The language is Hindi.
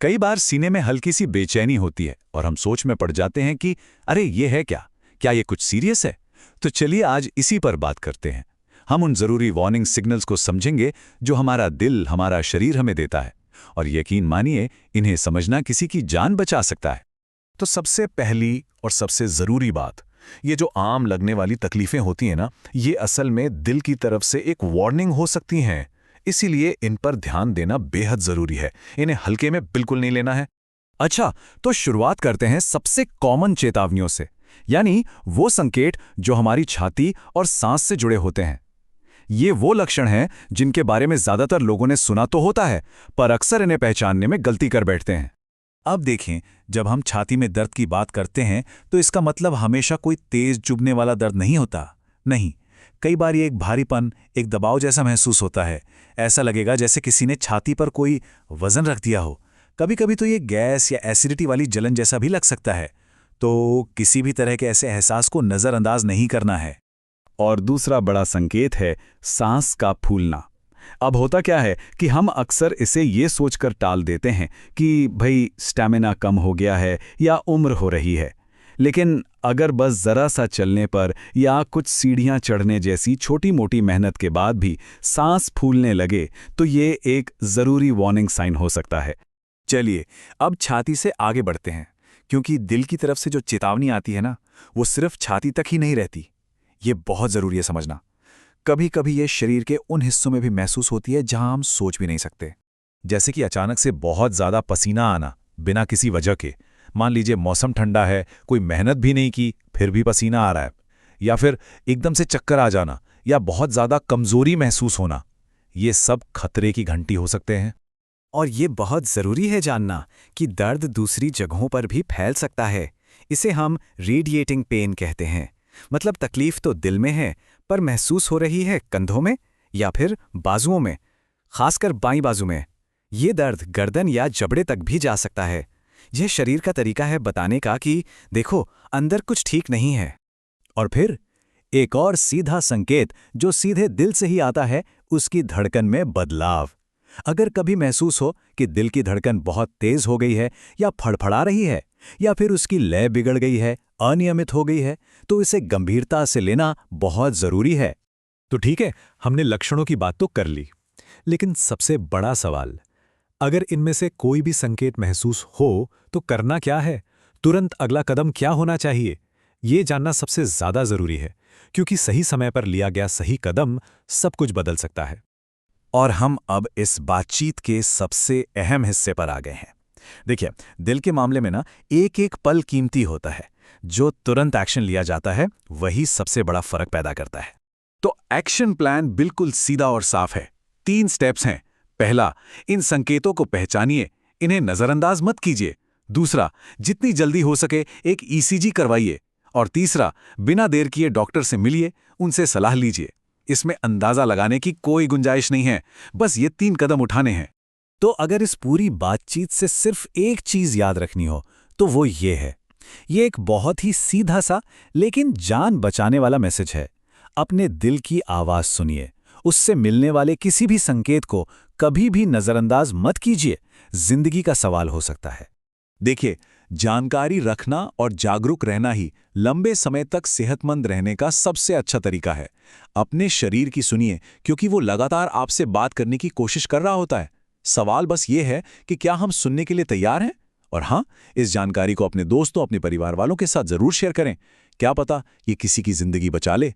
कई बार सीने में हल्की सी बेचैनी होती है और हम सोच में पड़ जाते हैं कि अरे ये है क्या, क्या ये कुछ सीरियस है? तो चलिए आज इसी पर बात करते हैं। हम उन ज़रूरी वार्निंग सिग्नल्स को समझेंगे जो हमारा दिल, हमारा शरीर हमें देता है, और यकीन मानिए इन्हें समझना किसी की जान बचा सकता है। तो सबसे पहली और सबसे ज़रूरी बात, ये जो आम लगने वाली तकलीफ़ें होती हैं ना, ये असल में दिल की तरफ से एक वार्निंग हो सकती हैं। इसीलिए इन पर ध्यान देना बेहद ज़रूरी है। इन्हें हल्के में बिल्कुल नहीं लेना है। अच्छा, तो शुरुआत करते हैं सबसे कॉमन चेतावनियों से, यानी वो संकेत जो हमारी छाती और सांस से जुड़े होते हैं। ये वो लक्षण हैं जिनके बारे में ज़्यादातर लोगों ने सुना तो होता है, पर अक्सर इन्हें पहचानने में गलती कर बैठते हैं। अब देखें, जब हम छाती में दर्द की बात करते हैं तो इसका मतलब हमेशा कोई तेज चुभने वाला दर्द नहीं होता। नहीं, कई बार ये एक भारीपन, एक दबाव जैसा महसूस होता है। ऐसा लगेगा जैसे किसी ने छाती पर कोई वजन रख दिया हो। कभी कभी तो ये गैस या एसिडिटी वाली जलन जैसा भी लग सकता है। तो किसी भी तरह के ऐसे एहसास को नज़रअंदाज नहीं करना है। और दूसरा बड़ा संकेत है सांस का फूलना। अब होता क्या है कि हम अक्सर इसे ये सोचकर टाल देते हैं कि भाई स्टैमिना कम हो गया है या उम्र हो रही है। लेकिन अगर बस ज़रा सा चलने पर या कुछ सीढ़ियाँ चढ़ने जैसी छोटी मोटी मेहनत के बाद भी सांस फूलने लगे तो ये एक ज़रूरी वार्निंग साइन हो सकता है। चलिए अब छाती से आगे बढ़ते हैं, क्योंकि दिल की तरफ से जो चेतावनी आती है ना, वो सिर्फ छाती तक ही नहीं रहती। ये बहुत ज़रूरी है समझना। कभी कभी ये शरीर के उन हिस्सों में भी महसूस होती है जहां हम सोच भी नहीं सकते। जैसे कि अचानक से बहुत ज़्यादा पसीना आना बिना किसी वजह के। मान लीजिए मौसम ठंडा है, कोई मेहनत भी नहीं की, फिर भी पसीना आ रहा है। या फिर एकदम से चक्कर आ जाना या बहुत ज़्यादा कमज़ोरी महसूस होना। ये सब खतरे की घंटी हो सकते हैं। और ये बहुत ज़रूरी है जानना कि दर्द दूसरी जगहों पर भी फैल सकता है। इसे हम रेडिएटिंग पेन कहते हैं। मतलब तकलीफ तो दिल में है, पर महसूस हो रही है कंधों में या फिर बाजुओं में, खासकर बाईं बाजू में। ये दर्द गर्दन या जबड़े तक भी जा सकता है। यह शरीर का तरीका है बताने का कि देखो, अंदर कुछ ठीक नहीं है। और फिर एक और सीधा संकेत जो सीधे दिल से ही आता है, उसकी धड़कन में बदलाव। अगर कभी महसूस हो कि दिल की धड़कन बहुत तेज हो गई है या फड़फड़ा रही है, या फिर उसकी लय बिगड़ गई है, अनियमित हो गई है, तो इसे गंभीरता से लेना बहुत जरूरी है। तो ठीक है, हमने लक्षणों की बात तो कर ली, लेकिन सबसे बड़ा सवाल, अगर इनमें से कोई भी संकेत महसूस हो तो करना क्या है? तुरंत अगला कदम क्या होना चाहिए? ये जानना सबसे ज्यादा जरूरी है, क्योंकि सही समय पर लिया गया सही कदम सब कुछ बदल सकता है। और हम अब इस बातचीत के सबसे अहम हिस्से पर आ गए हैं। देखिए, दिल के मामले में ना एक एक पल कीमती होता है। जो तुरंत एक्शन लिया जाता है वही सबसे बड़ा फर्क पैदा करता है। तो एक्शन प्लान बिल्कुल सीधा और साफ है। 3 स्टेप्स हैं। पहला, इन संकेतों को पहचानिए, इन्हें नजरअंदाज मत कीजिए। दूसरा, जितनी जल्दी हो सके एक ईसीजी करवाइए। और तीसरा, बिना देर किए डॉक्टर से मिलिए, उनसे सलाह लीजिए। इसमें अंदाजा लगाने की कोई गुंजाइश नहीं है, बस ये 3 कदम उठाने हैं। तो अगर इस पूरी बातचीत से सिर्फ एक चीज याद रखनी हो तो वो ये है। ये एक बहुत ही सीधा सा लेकिन जान बचाने वाला मैसेज है। अपने दिल की आवाज सुनिए, उससे मिलने वाले किसी भी संकेत को कभी भी नजरअंदाज मत कीजिए। जिंदगी का सवाल हो सकता है। देखिए, जानकारी रखना और जागरूक रहना ही लंबे समय तक सेहतमंद रहने का सबसे अच्छा तरीका है। अपने शरीर की सुनिए, क्योंकि वो लगातार आपसे बात करने की कोशिश कर रहा होता है। सवाल बस ये है कि क्या हम सुनने के लिए तैयार हैं? और हाँ, इस जानकारी को अपने दोस्तों, अपने परिवार वालों के साथ जरूर शेयर करें। क्या पता ये किसी की जिंदगी बचा ले।